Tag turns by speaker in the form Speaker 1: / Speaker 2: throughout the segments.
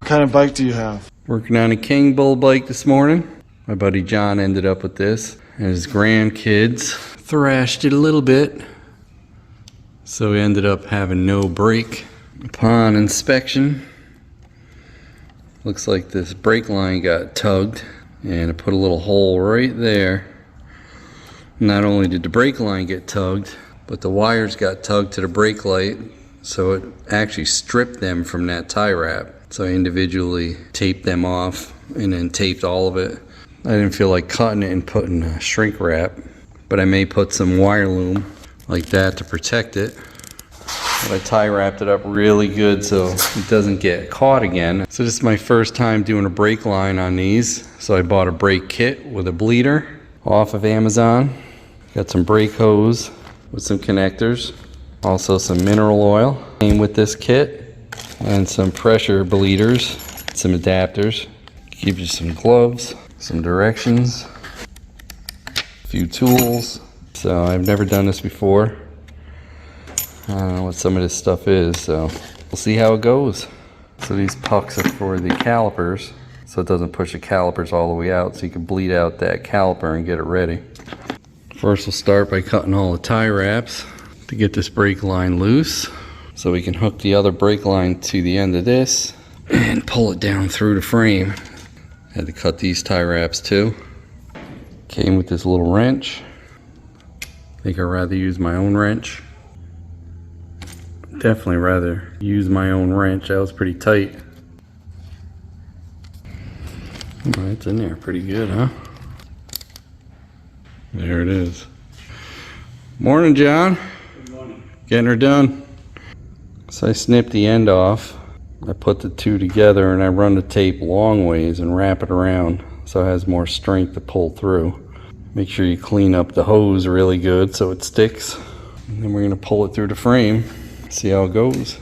Speaker 1: kind of bike do you have?
Speaker 2: Working on a Kingbull bike this morning. My buddy John ended up with this, and his grandkids thrashed it a little bit, so we ended up having no brake. Upon inspection, looks like this brake line got tugged, and it put a little hole right there. Not only did the brake line get tugged, but the wires got tugged to the brake light, so it actually stripped them from that tie wrap. So I individually taped them off and then taped all of it. I didn't feel like cutting it and putting a shrink wrap, but I may put some wire loom like that to protect it. But I tie wrapped it up really good so it doesn't get caught again. So this is my first time doing a brake line on these. So I bought a brake kit with a bleeder off of Amazon. Got some brake hose with some connectors. Also some mineral oil came with this kit. And some pressure bleeders, some adapters. Gives you some gloves, some directions, a few tools. So I've never done this before. I don't know what some of this stuff is, so we'll see how it goes. So these pucks are for the calipers, so it doesn't push the calipers all the way out, so you can bleed out that caliper and get it ready. First we'll start by cutting all the tie wraps to get this brake line loose, so we can hook the other brake line to the end of this and pull it down through the frame. Had to cut these tie wraps too. Came with this little wrench. I think I'd rather use my own wrench. Definitely rather use my own wrench. That was pretty tight. Oh, it's in there pretty good, huh? There it is. Morning, John.
Speaker 3: Good morning.
Speaker 2: Getting her done. So I snipped the end off. I put the two together and I run the tape long ways and wrap it around so it has more strength to pull through. Make sure you clean up the hose really good so it sticks. And then we're going to pull it through the frame. See how it goes.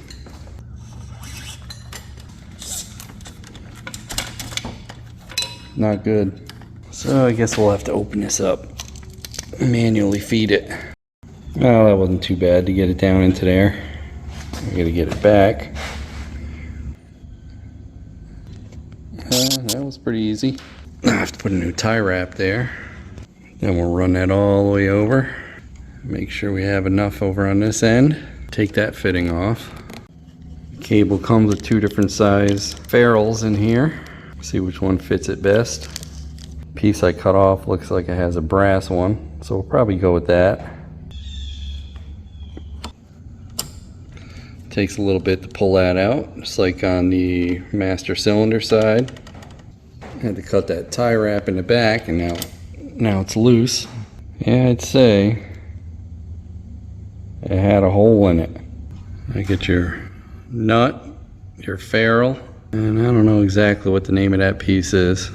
Speaker 2: Not good. So I guess we'll have to open this up. Manually feed it. Well, that wasn't too bad to get it down into there. I gotta get it back. That was pretty easy. I have to put a new tie wrap there. Then we'll run that all the way over. Make sure we have enough over on this end. Take that fitting off. The cable comes with two different size ferrules in here. See which one fits it best. Piece I cut off looks like it has a brass one, so we'll probably go with that. Takes a little bit to pull that out, just like on the master cylinder side. Had to cut that tie wrap in the back, and now it's loose. Yeah, I'd say it had a hole in it. I get your nut, your ferrule, and I don't know exactly what the name of that piece is.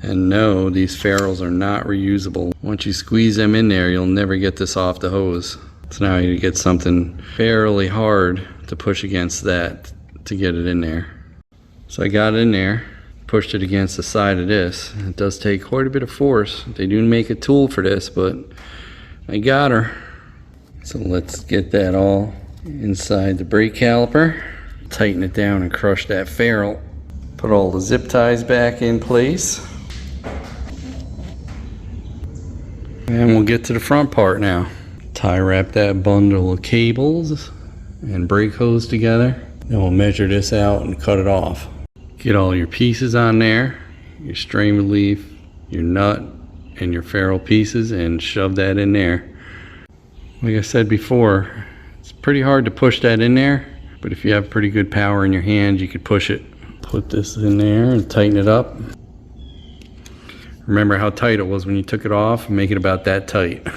Speaker 2: And no, these ferrules are not reusable. Once you squeeze them in there, you'll never get this off the hose. So now you get something fairly hard to push against that to get it in there. So I got it in there, pushed it against the side of this. It does take quite a bit of force. They do make a tool for this, but I got her. So let's get that all inside the brake caliper. Tighten it down and crush that ferrule. Put all the zip ties back in place. And we'll get to the front part now. Tie wrap that bundle of cables and brake hose together. Then we'll measure this out and cut it off. Get all your pieces on there, your strain relief, your nut, and your ferrule pieces, and shove that in there. Like I said before, it's pretty hard to push that in there, but if you have pretty good power in your hand, you could push it. Put this in there and tighten it up. Remember how tight it was when you took it off? Make it about that tight.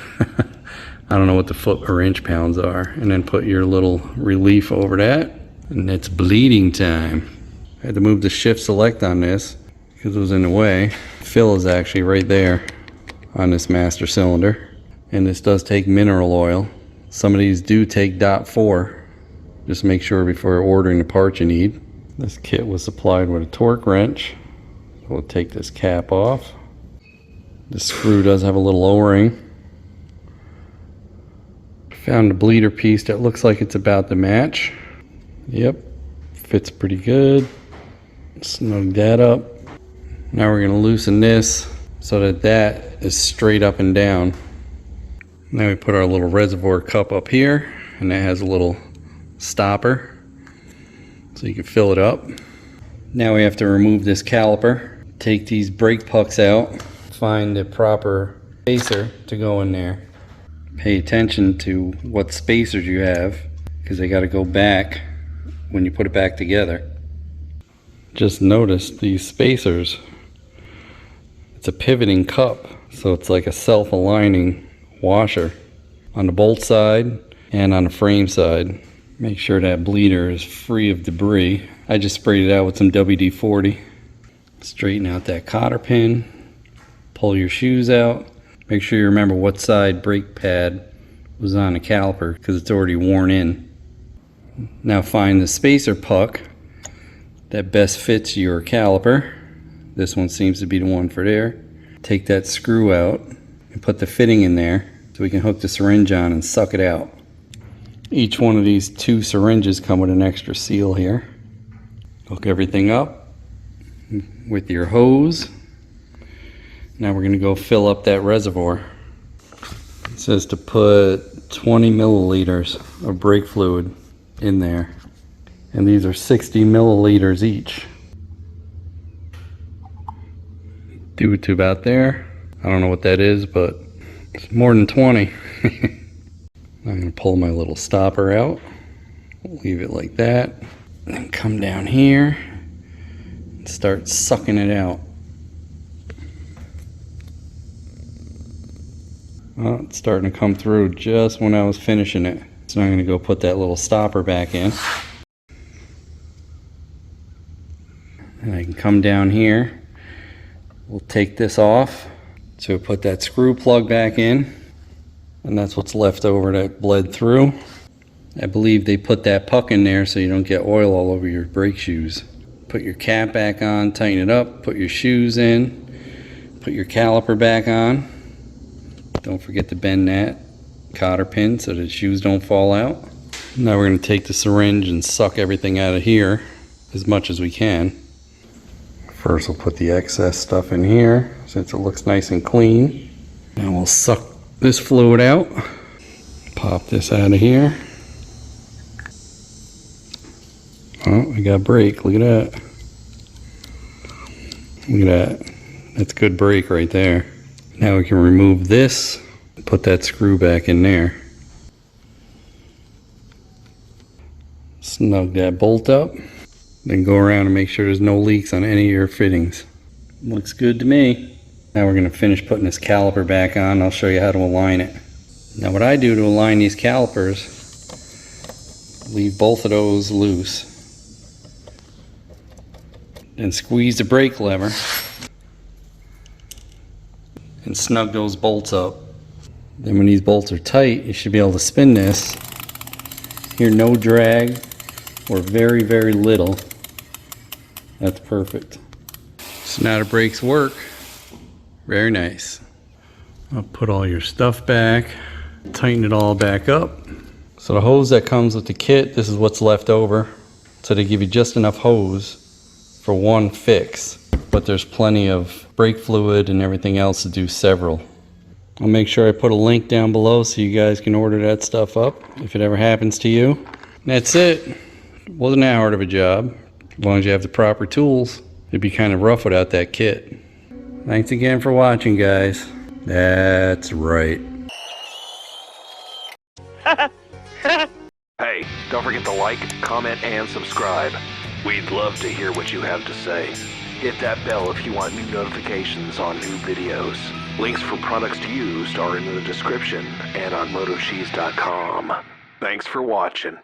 Speaker 2: I don't know what the foot or inch pounds are. And then put your little relief over that, and it's bleeding time. I had to move the shift select on this because it was in the way. Fill is actually right there on this master cylinder. And this does take mineral oil. Some of these do take .4. Just make sure before ordering the parts you need. This kit was supplied with a torque wrench. We'll take this cap off. The screw does have a little O-ring. Found a bleeder piece that looks like it's about to match. Yep, fits pretty good. Snug that up. Now we're gonna loosen this so that that is straight up and down. Now we put our little reservoir cup up here, and that has a little stopper so you can fill it up. Now we have to remove this caliper, take these brake pucks out, find the proper spacer to go in there. Pay attention to what spacers you have, because they got to go back when you put it back together. Just notice these spacers. It's a pivoting cup, so it's like a self-aligning washer on the bolt side and on the frame side. Make sure that bleeder is free of debris. I just sprayed it out with some WD-40. Straighten out that cotter pin. Pull your shoes out. Make sure you remember what side brake pad was on the caliper, because it's already worn in. Now find the spacer puck that best fits your caliper. This one seems to be the one for there. Take that screw out and put the fitting in there so we can hook the syringe on and suck it out. Each one of these 2 syringes come with an extra seal here. Hook everything up with your hose. Now we're going to go fill up that reservoir. It says to put 20 milliliters of brake fluid in there. And these are 60 milliliters each. Do it to about there. I don't know what that is, but it's more than 20. I'm going to pull my little stopper out. Leave it like that. And then come down here and start sucking it out. Well, it's starting to come through just when I was finishing it. So I'm going to go put that little stopper back in. And I can come down here. We'll take this off. So put that screw plug back in. And that's what's left over that bled through. I believe they put that puck in there so you don't get oil all over your brake shoes. Put your cap back on, tighten it up, put your shoes in, put your caliper back on. Don't forget to bend that cotter pin so the shoes don't fall out. Now we're going to take the syringe and suck everything out of here as much as we can. First we'll put the excess stuff in here since it looks nice and clean. Now we'll suck this fluid out. Pop this out of here. Oh, we got brake. Look at that. Look at that. That's good brake right there. Now we can remove this, put that screw back in there. Snug that bolt up, then go around and make sure there's no leaks on any of your fittings. Looks good to me. Now we're going to finish putting this caliper back on. I'll show you how to align it. Now what I do to align these calipers, leave both of those loose. Then squeeze the brake lever and snug those bolts up. Then when these bolts are tight, you should be able to spin this. Hear no drag or very, very little. That's perfect. So now the brakes work. Very nice. I'll put all your stuff back, tighten it all back up. So the hose that comes with the kit, this is what's left over. So they give you just enough hose for one fix, but there's plenty of brake fluid and everything else to do several. I'll make sure I put a link down below so you guys can order that stuff up if it ever happens to you. And that's it. Wasn't that hard of a job. As long as you have the proper tools. It'd be kind of rough without that kit. Thanks again for watching, guys. That's right.
Speaker 1: Hey, don't forget to like, comment, and subscribe. We'd love to hear what you have to say. Hit that bell if you want new notifications on new videos. Links for products used are in the description and on MotoCheez.com. Thanks for watching.